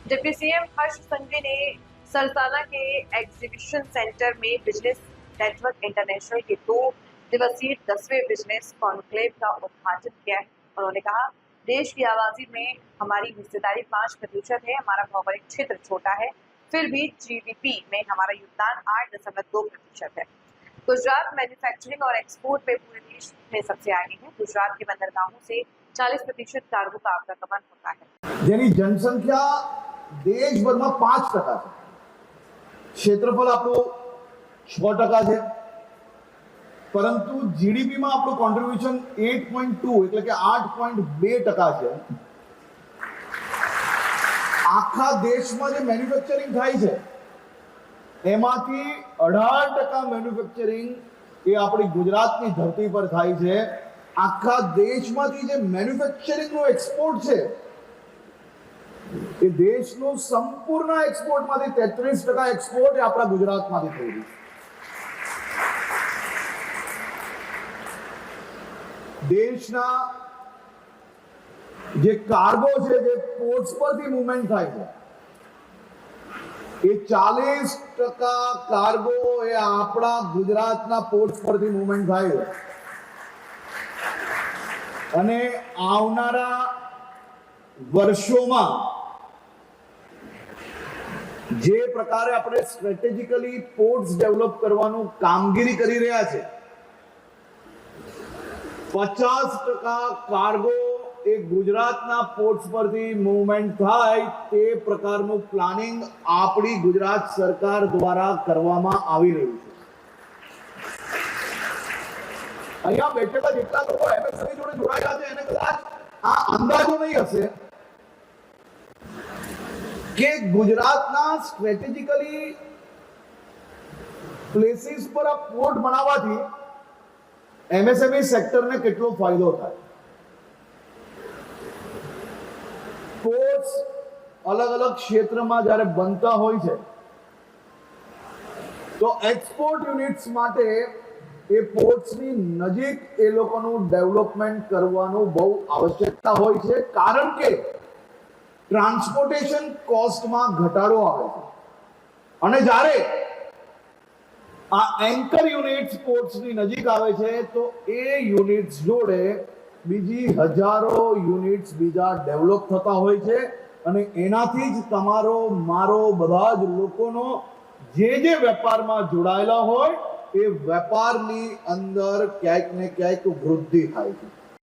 Deputy CM हर्ष संघवी ने सरसाना के exhibition centre में बिजनेस नेटवर्क इंटरनेशनल के 2 दिवसीय 10वें बिजनेस कॉन्क्लेव का उद्घाटन किया है। उन्होंने कहा, देश की आबादी में हमारी हिस्सेदारी 5% है। हमारा भौगोलिक क्षेत्र छोटा है, फिर भी जीडीपी में हमारा योगदान 8.2% है। गुजरात मैन्युफैक्चरिंग और एक्सपोर्ट में पूरे देश में सबसे आगे है। गुजरात के बंदरगाहों से 40% कार्गो का आवागमन होता है, જેની જનસંખ્યા દેશભરમાં 5% છે। ક્ષેત્રફળ આપણું 6% છે, પરંતુ જીડીપીમાં આપણું કોન્ટ્રીબ્યુશન 8.2 એટલે કે 8.2% છે। આખા દેશમાં જે મેન્યુફેક્ચરિંગ થાય છે એમાંથી 18% મેન્યુફેક્ચરિંગ એ આપણી ગુજરાતની ધરતી પર થાય છે। આખા દેશમાંથી જે મેન્યુફેક્ચરિંગનો એક્સપોર્ટ છે એ દેશનો સંપૂર્ણ એક્સપોર્ટમાંથી 33% એક્સપોર્ટ એ આપણા ગુજરાતમાંથી થઈ રહ્યું છે। દેશના જે કાર્ગો છે જે પોર્ટ્સ પરથી મૂવમેન્ટ થાય છે એ 40% કાર્ગો એ આપણા ગુજરાતના પોર્ટ્સ પરથી મૂવમેન્ટ થાય છે। અને આવનારા વર્ષોમાં જે પ્રકારે આપણે સ્ટ્રેટેજિકલી પોર્ટ્સ ડેવલપ કરવાનું કામગીરી કરી રહ્યા છે, 50% કાર્ગો એ ગુજરાતના પોર્ટ્સ પરથી મૂવમેન્ટ થાય તે પ્રકારનું પ્લાનિંગ આપણી ગુજરાત સરકાર દ્વારા કરવામાં આવી રહ્યું છે। અહીંયા બેઠેલા જેટલા લોકો એમએસએમઈ જોડે જોડાયા છે એને કદાચ આ અંદાજો નહીં હશે કે ગુજરાતના સ્ટ્રેટેજિકલી પ્લેસીસ પર આ પોર્ટ બનાવવાથી એમએસએમઈ સેક્ટરને કેટલો ફાયદો થાય। પોર્ટ્સ અલગ અલગ ક્ષેત્રમાં જ્યારે બનતા હોય છે તો એક્સપોર્ટ યુનિટ્સ માટે એ પોર્ટ્સની નજીક એ લોકોનું ડેવલપમેન્ટ કરવાનું બહુ આવશ્યકતા હોય છે, કારણ કે ટ્રાન્સપોર્ટેશન કોસ્ટમાં ઘટાડો આવે છે। અને જ્યારે આ એન્કર યુનિટ્સ પોર્ટ્સની નજીક આવે છે તો એ યુનિટ્સ જોડે બીજી હજારો યુનિટ્સ બીજા ડેવલપ થતા હોય છે અને એનાથી જ તમારો મારો બધા જ લોકોનો જે વેપારમાં જોડાયેલા હોય એ વેપારની અંદર ક્યાંક ને ક્યાંક વૃદ્ધિ થાય છે।